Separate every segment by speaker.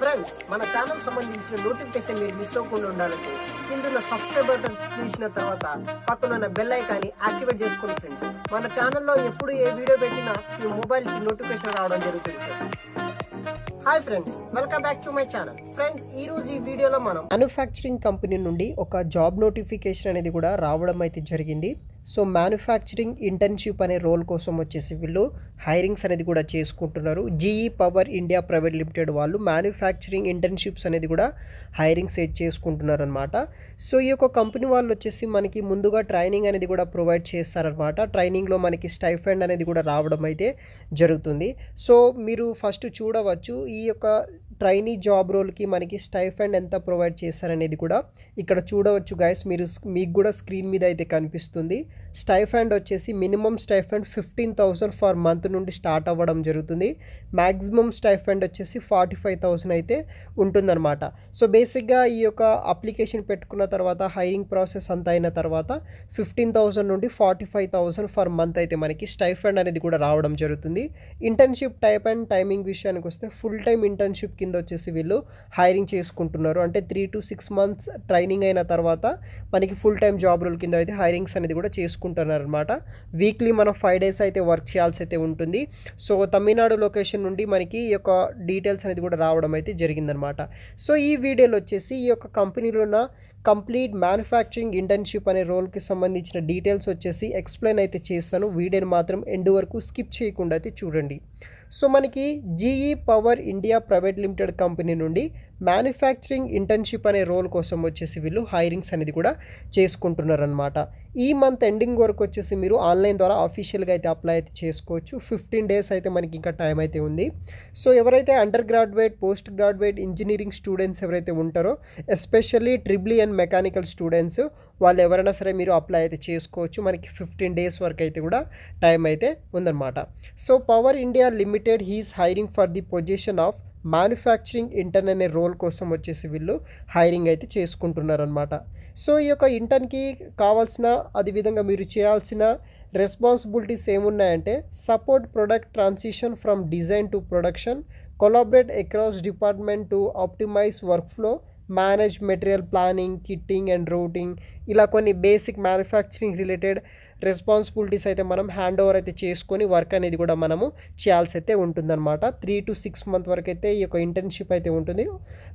Speaker 1: Friends, మన channel సంబంధించిన notification మీరు మిస్ అవ్వకుండా ఉండాలంటే కింద సబ్స్క్రైబ్ బటన్ చేసిన తర్వాత పక్కన బెల్ ఐకాన్ని యాక్టివేట్ చేసుకోండి ఫ్రెండ్స్. మన ఛానల్లో ఎప్పుడు ఏ వీడియో పెట్టినా మీ మొబైల్కి నోటిఫికేషన్ రావడం జరుగుతుంది friends. Hi friends, welcome back to my channel. Friends, ఈ రోజు ఈ వీడియోలో మనం మ్యానుఫ్యాక్చరింగ్ కంపెనీ నుండి ఒక జాబ్ నోటిఫికేషన్ అనేది కూడా రావడం అయితే జరిగింది. సో మ్యానుఫ్యాక్చరింగ్ ఇంటర్న్షిప్ అనే రోల్ కోసం వచ్చేసి వీళ్ళు హైరింగ్స్ అనేది కూడా చేసుకుంటున్నారు. GE power India private limited వాళ్ళు మ్యానుఫ్యాక్చరింగ్ ఇంటర్న్షిప్స్ అనేది కూడా హైరింగ్స్ చేసుకుంటున్నారు అనమాట. సో ఈ యొక్క కంపెనీ వాళ్ళు వచ్చేసి మనకి ముందుగా ట్రైనింగ్ అనేది కూడా ప్రొవైడ్ చేస్తారనమాట. ట్రైనింగ్లో మనకి స్టైఫండ్ అనేది కూడా రావడం అయితే జరుగుతుంది. సో మీరు ఫస్ట్ చూడవచ్చు ఈ యొక్క ట్రైనీ జాబ్ రోల్కి మనకి స్టైఫండ్ ఎంత ప్రొవైడ్ చేస్తారనేది కూడా ఇక్కడ చూడవచ్చు గైస్. మీకు కూడా స్క్రీన్ మీద అయితే కనిపిస్తుంది. స్టైఫండ్ వచ్చేసి మినిమం స్టైఫండ్ 15,000 ఫర్ మంత్ నుండి స్టార్ట్ అవ్వడం జరుగుతుంది. మ్యాక్సిమం స్టైఫండ్ వచ్చేసి 45,000 అయితే ఉంటుందన్నమాట. సో బేసిక్గా ఈ యొక్క అప్లికేషన్ పెట్టుకున్న తర్వాత హైరింగ్ ప్రాసెస్ అంతా అయిన తర్వాత 15,000 నుండి 45,000 ఫర్ మంత్ అయితే మనకి స్టైఫండ్ అనేది కూడా రావడం జరుగుతుంది. ఇంటర్న్షిప్ టైప్ అండ్ టైమింగ్ విషయానికి వస్తే ఫుల్ టైం ఇంటర్న్షిప్ కింద వచ్చేసి వీళ్ళు హైరింగ్ చేసుకుంటున్నారు. అంటే 3 to 6 months ట్రైనింగ్ అయిన తర్వాత మనకి ఫుల్ టైం జాబ్ రోల్ కింద అయితే హైరింగ్స్ అనేది కూడా చేసుకుంటున్నారు అనమాట. వీక్లీ మనం 5 days అయితే వర్క్ చేయాల్సి అయితే ఉంటుంది. సో తమిళనాడు లొకేషన్ నుండి మనకి ఈ యొక్క డీటెయిల్స్ అనేది కూడా రావడం అయితే జరిగిందనమాట. సో ఈ వీడియోలో వచ్చేసి ఈ యొక్క కంపెనీలో ఉన్న కంప్లీట్ మ్యానుఫ్యాక్చరింగ్ ఇంటర్న్షిప్ అనే రోల్కి సంబంధించిన డీటెయిల్స్ వచ్చేసి ఎక్స్ప్లెయిన్ అయితే చేస్తాను. వీడియోని మాత్రం ఎండ్ వరకు స్కిప్ చేయకుండా అయితే చూడండి. సో మనకి GE power India private limited company నుండి మ్యానుఫ్యాక్చరింగ్ ఇంటర్న్షిప్ అనే రోల్ కోసం వచ్చేసి వీళ్ళు హైరింగ్స్ అనేది కూడా చేసుకుంటున్నారనమాట. ఈ మంత్ ఎండింగ్ వరకు వచ్చేసి మీరు ఆన్లైన్ ద్వారా అఫీషియల్గా అయితే అప్లై అయితే చేసుకోవచ్చు. 15 days అయితే మనకి ఇంకా టైం అయితే ఉంది. సో ఎవరైతే under graduate, post graduate engineering students ఎవరైతే ఉంటారో, especially triple and mechanical students వాళ్ళు ఎవరైనా సరే మీరు అప్లై అయితే చేసుకోవచ్చు. మనకి 15 days వరకు అయితే కూడా టైం అయితే ఉందన్నమాట. So power India limited he's hiring for the position of manufacturing intern అనే రోల్ కోసం వచ్చేసి వీళ్ళు హైరింగ్ అయితే చేసుకుంటున్నారనమాట. సో ఈ యొక్క ఇంటర్న్కి కావాల్సిన అదేవిధంగా మీరు చేయాల్సిన రెస్పాన్సిబిలిటీస్ ఏమున్నాయంటే support product transition from design to production, collaborate across department to optimize workflow, manage material planning, kitting and routing, ఇలా కొన్ని బేసిక్ మ్యానుఫ్యాక్చరింగ్ రిలేటెడ్ రెస్పాన్సిబిలిటీస్ అయితే మనం హ్యాండ్ ఓవర్ అయితే చేసుకొని వర్క్ అనేది కూడా మనము చేయాల్సి అయితే ఉంటుందన్నమాట. 3 to 6 months వరకు అయితే ఈ యొక్క ఇంటర్న్షిప్ అయితే ఉంటుంది.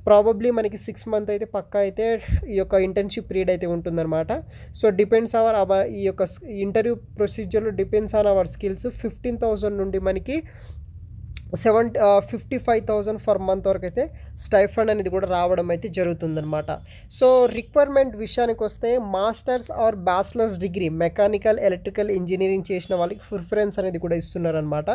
Speaker 1: ప్రాబబ్లీ మనకి 6 months అయితే పక్కా అయితే ఈ యొక్క ఇంటర్న్షిప్ పీరియడ్ అయితే ఉంటుందన్నమాట. సో డిపెండ్స్ అవర్ ఈ యొక్క ఇంటర్వ్యూ ప్రొసీజర్లో డిపెండ్స్ ఆన్ అవర్ స్కిల్స్ 15,000 నుండి మనకి 55,000 ఫర్ మంత్ వరకు అయితే స్టైఫండ్ అనేది కూడా రావడం అయితే జరుగుతుందన్నమాట. సో రిక్వైర్మెంట్ విషయానికి వస్తే masters or bachelors degree mechanical electrical engineering చేసిన వాళ్ళకి ప్రిఫరెన్స్ అనేది కూడా ఇస్తున్నారనమాట.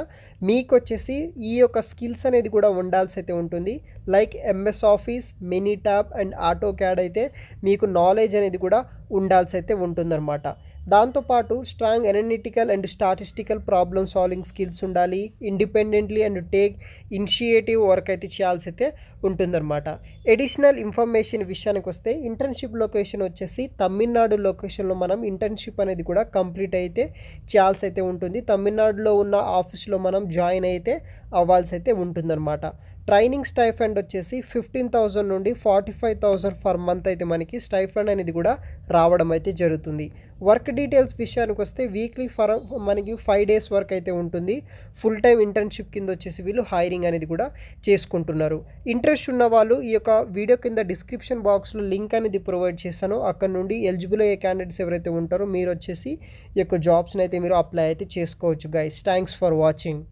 Speaker 1: మీకు వచ్చేసి ఈ యొక్క స్కిల్స్ అనేది కూడా ఉండాల్సి అయితే ఉంటుంది. Like MS Office, Minitab and AutoCAD అయితే మీకు నాలెడ్జ్ అనేది కూడా ఉండాల్సి అయితే ఉంటుందన్నమాట. దాంతోపాటు strong analytical and statistical problem solving skills ఉండాలి. Independently and take initiative work అయితే చేయాల్సి అయితే ఉంటుందన్నమాట. ఎడిషనల్ ఇన్ఫర్మేషన్ విషయానికి వస్తే ఇంటర్న్షిప్ లొకేషన్ వచ్చేసి తమిళనాడు లొకేషన్లో మనం ఇంటర్న్షిప్ అనేది కూడా కంప్లీట్ అయితే చేయాల్సి అయితే ఉంటుంది. తమిళనాడులో ఉన్న ఆఫీస్లో మనం జాయిన్ అయితే అవ్వాల్సి అయితే ఉంటుందన్నమాట. ట్రైనింగ్ స్టైఫండ్ వచ్చేసి 15,000 నుండి 45,000 ఫర్ మంత్ అయితే మనకి స్టైఫండ్ అనేది కూడా రావడం అయితే జరుగుతుంది. వర్క్ డీటెయిల్స్ విషయానికి వస్తే వీక్లీ మనకి 5 days వరకు అయితే ఉంటుంది. ఫుల్ టైం ఇంటర్న్షిప్ కింద వచ్చేసి వీళ్ళు హైరింగ్ అనేది కూడా చేసుకుంటున్నారు. ఇంట్రెస్ట్ ఉన్న వాళ్ళు ఈ యొక్క వీడియో కింద డిస్క్రిప్షన్ బాక్స్లో లింక్ అనేది ప్రొవైడ్ చేశాను. అక్కడ నుండి ఎలిజిబుల్ అయ్యే క్యాండిడేట్స్ ఎవరైతే ఉంటారో మీరు వచ్చేసి ఈ యొక్క జాబ్స్ని అయితే మీరు అప్లై అయితే చేసుకోవచ్చు గైస్. Thanks for watching.